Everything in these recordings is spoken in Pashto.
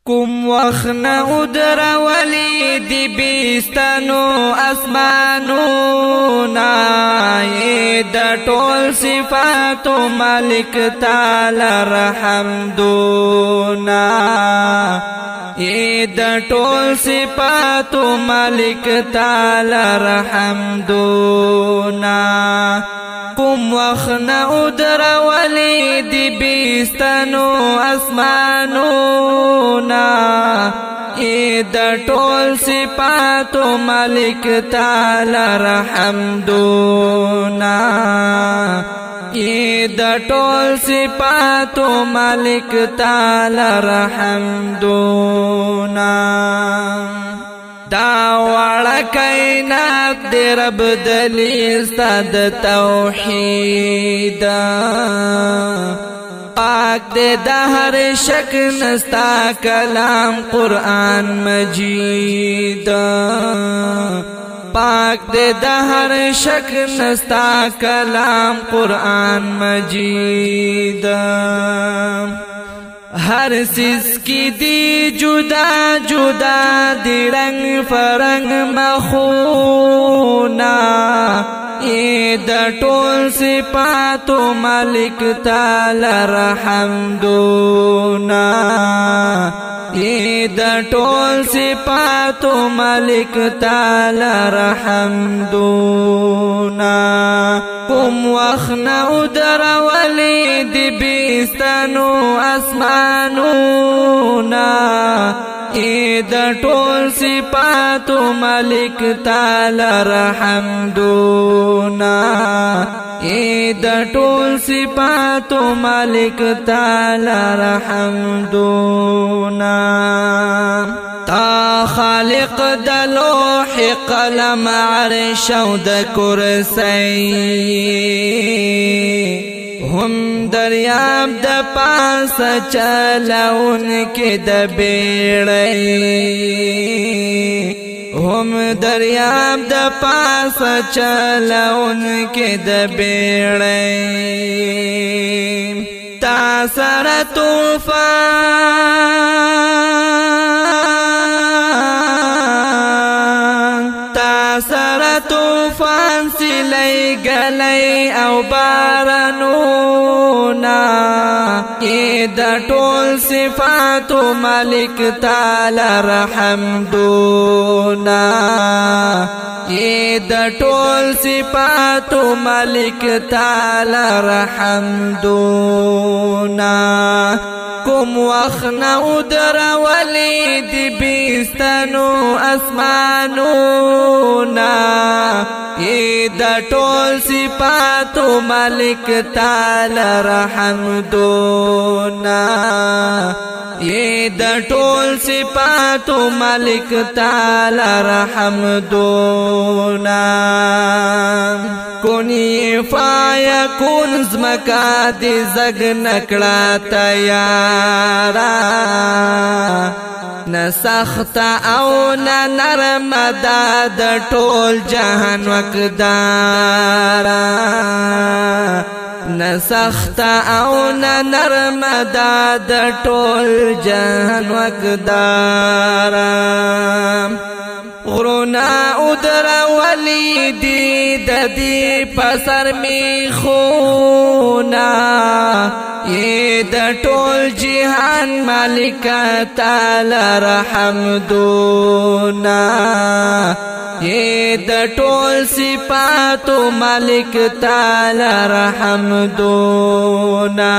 کوم وخنا ادر ولی دی بیستانو اسمانونا د ټول صفاتو مالک تعالی رحمدونا د ټول صفاتو مالک تعالی رحمدونا کوم وخنا ادر ولی دی بیستانو اسمانونا د ټول صفاتو مالک تعالی رحمدونا د ټول صفاتو مالک تعالی رحمدونا دا وړه کائنات دی رب دلیل ستاد توحید پاک دے دا ہر شک نستا کلام قرآن مجید پاک دے دا ہر شک نستا کلام قرآن مجید ہر سیز کی دی جدا جدا دی رنگ فرنگ مخونا د ټول صفاتو مالک تعالی رحمدونا د ټول صفاتو مالک تعالی رحمدونا کوم وخنا ادر ولی دی بیستانو اسمانونا د ټول صفاتو مالک تعالی رحمدونا د ټول صفاتو مالک تعالی رحمدونا تا خالق د لوح قلم عرش او د کرسی هم دریاب د پاس چلاون کې د بیړۍ هم دریاب د پاس چلاون کې د بیړۍ تا سره طوفان سلی گلی او بارانونا د ټول صفاتو مالک تعالی رحمدونا د ټول صفاتو مالک تعالی رحمدونا کوم وخنا ادر ولی دی بیستانو اسمانونا د ټول صفاتو مالک تعالی رحمدونا د ټول صفاتو مالک تعالی رحمدونا کونی فایکون زمکا دی زگ نکړه تیارا نه سخت او نه نرم دا د ټول جهان وقدارا نه سخت او نه نرم دا د ټول جهان وقدارا غرونا ادر ولی دی د دې پسر می خونا د ټول جهان مالک تعالی رحمدونا د ټول صفاتو مالک تعالی رحمدونا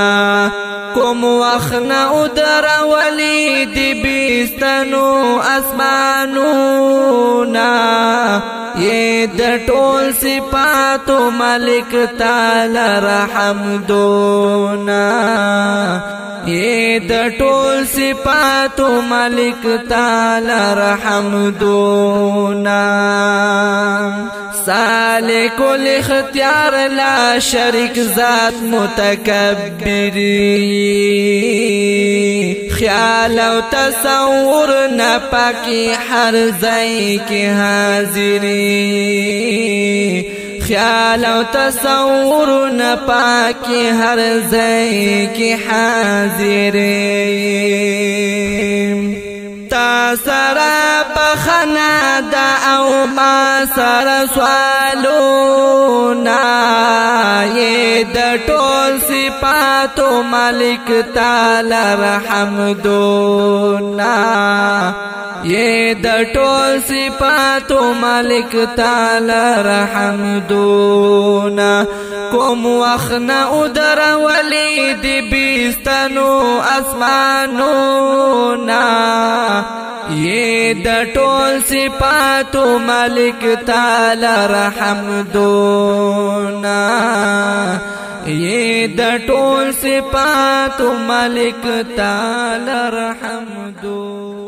کوم وخنا ادر ولی دی بیستانو اسمانونا د ټول صفاتو مالک تعالی رحمدونا د ټول صفاتو مالک تعالی رحمدونا سالک الاختیار لا شریک ذات متکبری خیال او تصور نه پاکی هر ځای کې حاضری خیال او تصور نه پاکی هر ځای کې حاضر تا سرا بخنا دا او ما سرا سوالونا یہ دا ټول صفاتو مالک تعالی رحمدونا یہ دا ټول صفاتو مالک تعالی رحمدونا کوم وخنا ادر ولی دی بیستنو اسمانونا یہ دا ټول صفاتو مالک تعالی رحمدونا یہ دا ټول صفاتو مالک تعالی رحمدونا